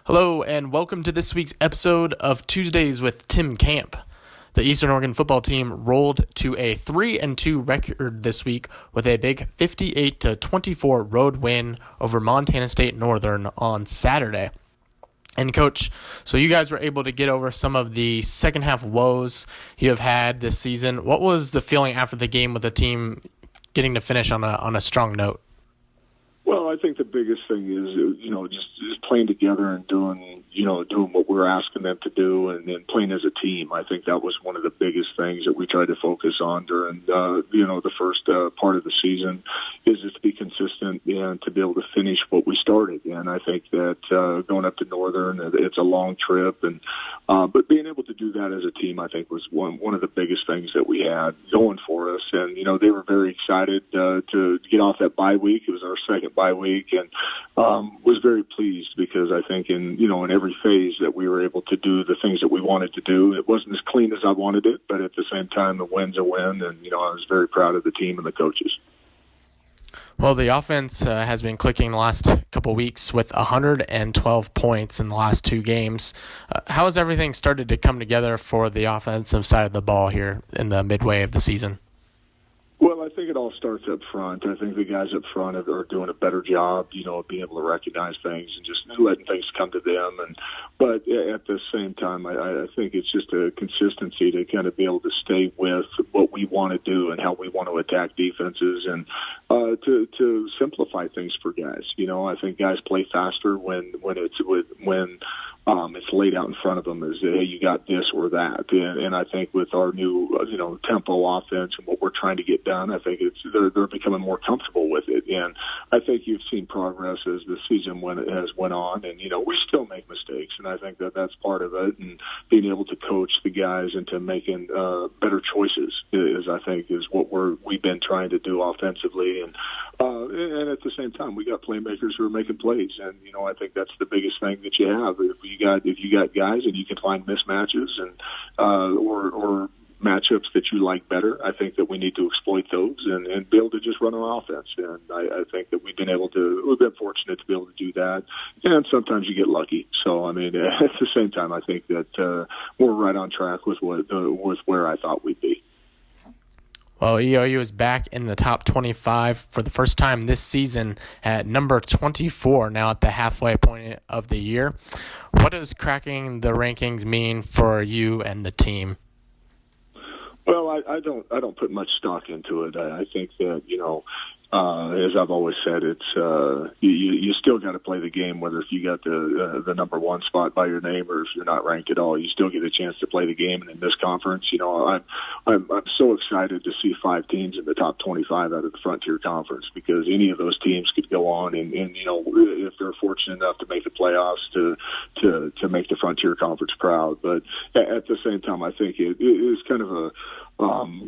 Hello, and welcome to this week's episode of Tuesdays with Tim Camp. The Eastern Oregon football team rolled to a 3-2 record this week with a big 58-24 road win over Montana State Northern on Saturday. And Coach, so you guys were able to get over some of the second half woes you have had this season. What was the feeling after the game with the team getting to finish on a strong note? Well, I think the biggest thing is, just playing together and doing what we're asking them to do and then playing as a team. I think that was one of the biggest things that we tried to focus on during, the first part of the season is just to be consistent and to be able to finish what we started. And I think that going up to Northern, it's a long trip, but being able to do that as a team, I think was one of the biggest things that we had going for us. And, they were very excited to get off that bye week. It was our second bye week, and was very pleased because I think in every phase that we were able to do the things that we wanted to do. It wasn't as clean as I wanted it, but at the same time, a win's a win, and I was very proud of the team and the coaches. Well, the offense has been clicking the last couple weeks with 112 points in the last two games. How has everything started to come together for the offensive side of the ball here in the midway of the season? Well, I think it all starts up front. I think the guys up front are doing a better job, of being able to recognize things and just letting things come to them. But at the same time, I think it's just a consistency to kind of be able to stay with what we want to do and how we want to attack defenses and to simplify things for guys. I think guys play faster when it's laid out in front of them as, hey, you got this or that. And I think with our new, tempo offense and what we're trying to get done, I think they're becoming more comfortable with it. And I think you've seen progress as the season has went on. And, we still make mistakes. And I think that that's part of it. And being able to coach the guys into making better choices is what we've been trying to do offensively. And at the same time, we got playmakers who are making plays. And, I think that's the biggest thing that you have. If you got guys and you can find mismatches and or matchups that you like better, I think that we need to exploit those and be able to just run our offense. And I think that we've been fortunate to be able to do that. And sometimes you get lucky. So, at the same time, I think that we're right on track with where I thought we'd be. Well, EOU is back in the top 25 for the first time this season at number 24, now at the halfway point of the year. What does cracking the rankings mean for you and the team? Well, I don't put much stock into it. I think that, as I've always said, it's you still got to play the game, whether if you got the number one spot by your name or if you're not ranked at all. You still get a chance to play the game. And in this conference, I'm so excited to see 5 teams in the top 25 out of the Frontier Conference because any of those teams could go on and if they're fortunate enough to make the playoffs to make the Frontier Conference proud. But at the same time, I think it is kind of a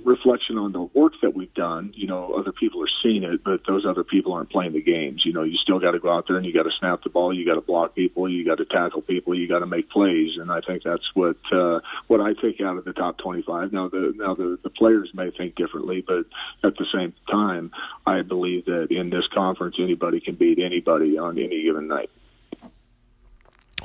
reflection on the work that we've done. Other people are seeing it, but those other people aren't playing the games. You still got to go out there and you got to snap the ball, you got to block people, you got to tackle people, you got to make plays. And I think that's what I take out of the top 25. Now the players may think differently, but at the same time, I believe that in this conference, anybody can beat anybody on any given night.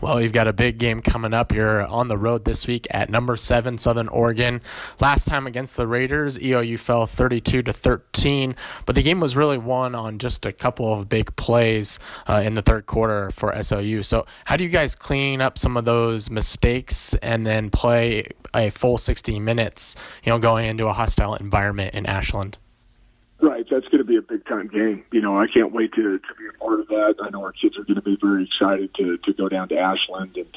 Well, you've got a big game coming up. You're on the road this week at number 7, Southern Oregon. Last time against the Raiders, EOU fell 32-13, but the game was really won on just a couple of big plays in the third quarter for SOU. So how do you guys clean up some of those mistakes and then play a full 60 minutes, going into a hostile environment in Ashland? Right, that's going to be a big-time game. I can't wait to be a part of that. I know our kids are going to be very excited to go down to Ashland, and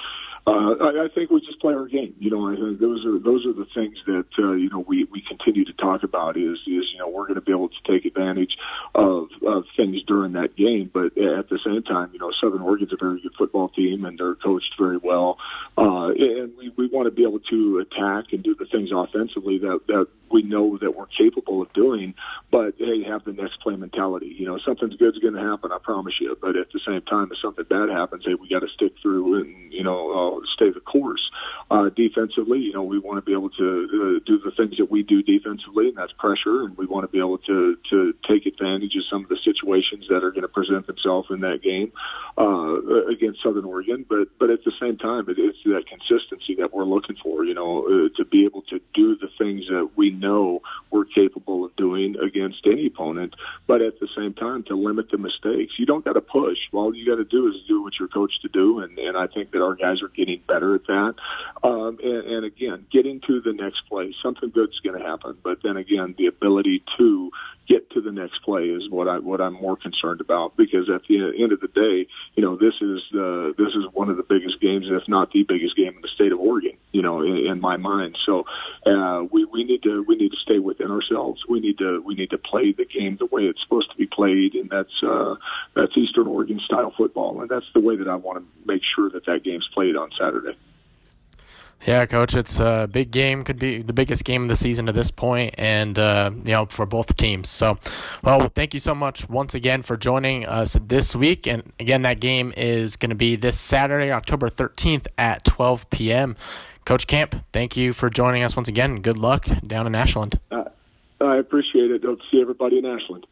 I think we just play our game. I think those are the things that we continue to talk about. Is we're going to be able to take advantage of things during that game, but at the same time, Southern Oregon's a very good football team, and they're coached very well. And we want to be able to attack and do the things offensively that we know that we're capable of doing, but hey, have the next play mentality. Something's good's going to happen, I promise you. But at the same time, if something bad happens, hey, we got to stick through and stay the course. Defensively, we want to be able to do the things that we do defensively, and that's pressure. And we want to be able to take advantage of some of the situations that are going to present themselves in that game against Southern Oregon. But at the same time, it's that consistency that we're looking for. To be able to do the things that we know we're capable of doing against any opponent, but at the same time to limit the mistakes. You don't got to push. All you got to do is do what you're coached to do, and I think that our guys are getting better at that. And again, getting to the next play, something good's going to happen. But then again, the ability to get to the next play is what I'm more concerned about, because at the end of the day, this is one of the biggest games, if not the biggest game in the state of Oregon, in my mind. So we need to stay within ourselves. We need to play the game the way it's supposed to be played, and that's Eastern Oregon style football, and that's the way that I want to make sure that game's played on Saturday. Yeah, Coach, it's a big game. Could be the biggest game of the season to this point, and for both teams. So, well, thank you so much once again for joining us this week. And again, that game is going to be this Saturday, October 13th at 12 p.m. Coach Camp, thank you for joining us once again. Good luck down in Ashland. I appreciate it. Hope to see everybody in Ashland.